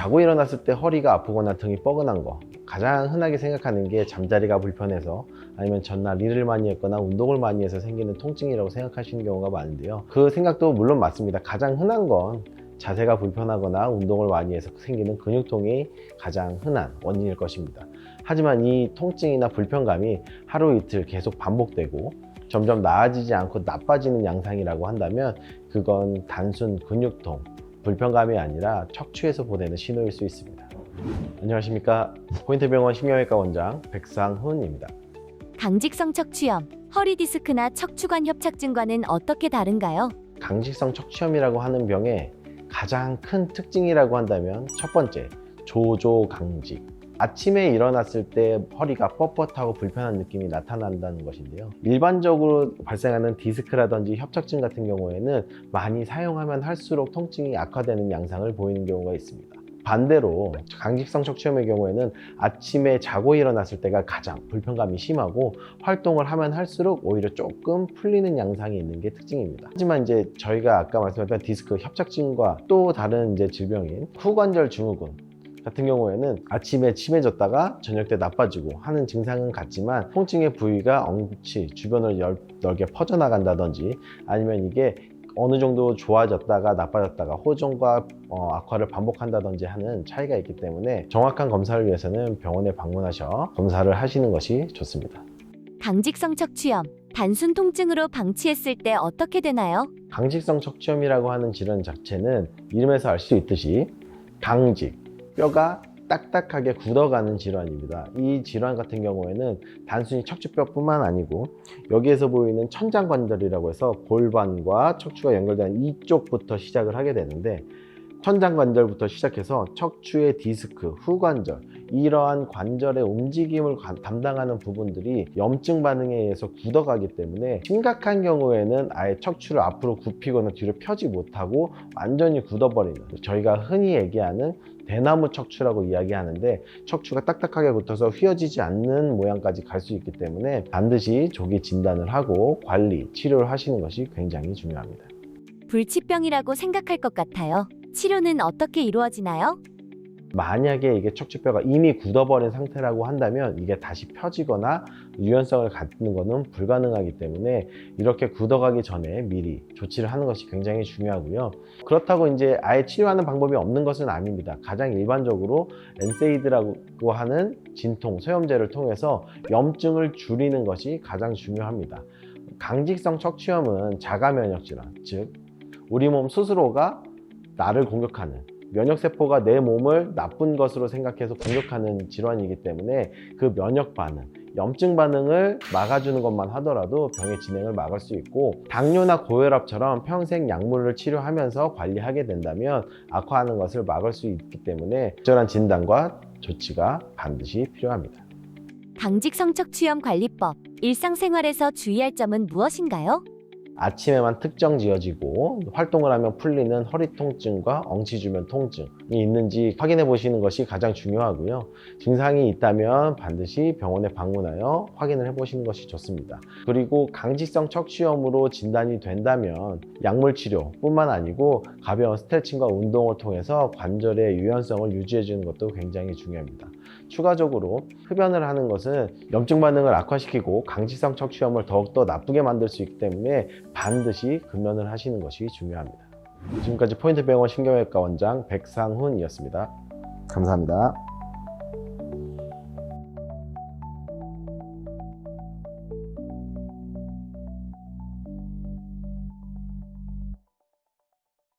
자고 일어났을 때 허리가 아프거나 등이 뻐근한 거, 가장 흔하게 생각하는 게 잠자리가 불편해서 아니면 전날 일을 많이 했거나 운동을 많이 해서 생기는 통증이라고 생각하시는 경우가 많은데요. 그 생각도 물론 맞습니다. 가장 흔한 건 자세가 불편하거나 운동을 많이 해서 생기는 근육통이 가장 흔한 원인일 것입니다. 하지만 이 통증이나 불편감이 하루 이틀 계속 반복되고 점점 나아지지 않고 나빠지는 양상이라고 한다면 그건 단순 근육통, 불편감이 아니라 척추에서 보내는 신호일 수 있습니다. 안녕하십니까, 포인트병원 신경외과 원장 백상훈입니다. 강직성 척추염, 허리 디스크나 척추관 협착증과는 어떻게 다른가요? 강직성 척추염이라고 하는 병의 가장 큰 특징이라고 한다면 첫 번째, 조조강직. 아침에 일어났을 때 허리가 뻣뻣하고 불편한 느낌이 나타난다는 것인데요. 일반적으로 발생하는 디스크라든지 협착증 같은 경우에는 많이 사용하면 할수록 통증이 악화되는 양상을 보이는 경우가 있습니다. 반대로 강직성 척추염의 경우에는 아침에 자고 일어났을 때가 가장 불편감이 심하고 활동을 하면 할수록 오히려 조금 풀리는 양상이 있는 게 특징입니다. 하지만 이제 저희가 아까 말씀드렸던 디스크 협착증과 또 다른 이제 질병인 후관절 증후군 같은 경우에는 아침에 심해졌다가 저녁 때 나빠지고 하는 증상은 같지만 통증의 부위가 엉치 주변을 넓게 퍼져나간다든지 아니면 이게 어느 정도 좋아졌다가 나빠졌다가 호전과 악화를 반복한다든지 하는 차이가 있기 때문에 정확한 검사를 위해서는 병원에 방문하셔 검사를 하시는 것이 좋습니다. 강직성 척추염, 단순 통증으로 방치했을 때 어떻게 되나요? 강직성 척추염이라고 하는 질환 자체는 이름에서 알 수 있듯이 강직, 뼈가 딱딱하게 굳어가는 질환입니다. 이 질환 같은 경우에는 단순히 척추뼈뿐만 아니고 여기에서 보이는 천장관절이라고 해서 골반과 척추가 연결되는 이쪽부터 시작을 하게 되는데 천장관절부터 시작해서 척추의 디스크, 후관절 이러한 관절의 움직임을 담당하는 부분들이 염증 반응에 의해서 굳어가기 때문에 심각한 경우에는 아예 척추를 앞으로 굽히거나 뒤로 펴지 못하고 완전히 굳어버리는, 저희가 흔히 얘기하는 대나무 척추라고 이야기하는데 척추가 딱딱하게 붙어서 휘어지지 않는 모양까지 갈 수 있기 때문에 반드시 조기 진단을 하고 관리, 치료를 하시는 것이 굉장히 중요합니다. 불치병이라고 생각할 것 같아요. 치료는 어떻게 이루어지나요? 만약에 이게 척추뼈가 이미 굳어버린 상태라고 한다면 이게 다시 펴지거나 유연성을 갖는 것은 불가능하기 때문에 이렇게 굳어가기 전에 미리 조치를 하는 것이 굉장히 중요하고요. 그렇다고 이제 아예 치료하는 방법이 없는 것은 아닙니다. 가장 일반적으로 엔세이드라고 하는 진통, 소염제를 통해서 염증을 줄이는 것이 가장 중요합니다. 강직성 척추염은 자가 면역 질환, 즉 우리 몸 스스로가 나를 공격하는, 면역세포가 내 몸을 나쁜 것으로 생각해서 공격하는 질환이기 때문에 그 면역 반응, 염증 반응을 막아주는 것만 하더라도 병의 진행을 막을 수 있고 당뇨나 고혈압처럼 평생 약물을 치료하면서 관리하게 된다면 악화하는 것을 막을 수 있기 때문에 적절한 진단과 조치가 반드시 필요합니다. 강직성 척추염 관리법, 일상생활에서 주의할 점은 무엇인가요? 아침에만 특정 지어지고 활동을 하면 풀리는 허리 통증과 엉치 주변 통증이 있는지 확인해 보시는 것이 가장 중요하고요. 증상이 있다면 반드시 병원에 방문하여 확인을 해 보시는 것이 좋습니다. 그리고 강직성 척추염으로 진단이 된다면 약물 치료 뿐만 아니고 가벼운 스트레칭과 운동을 통해서 관절의 유연성을 유지해 주는 것도 굉장히 중요합니다. 추가적으로 흡연을 하는 것은 염증 반응을 악화시키고 강직성 척추염을 더욱더 나쁘게 만들 수 있기 때문에 반드시 금연을 하시는 것이 중요합니다. 지금까지 포인트병원 신경외과 원장 백상훈이었습니다. 감사합니다.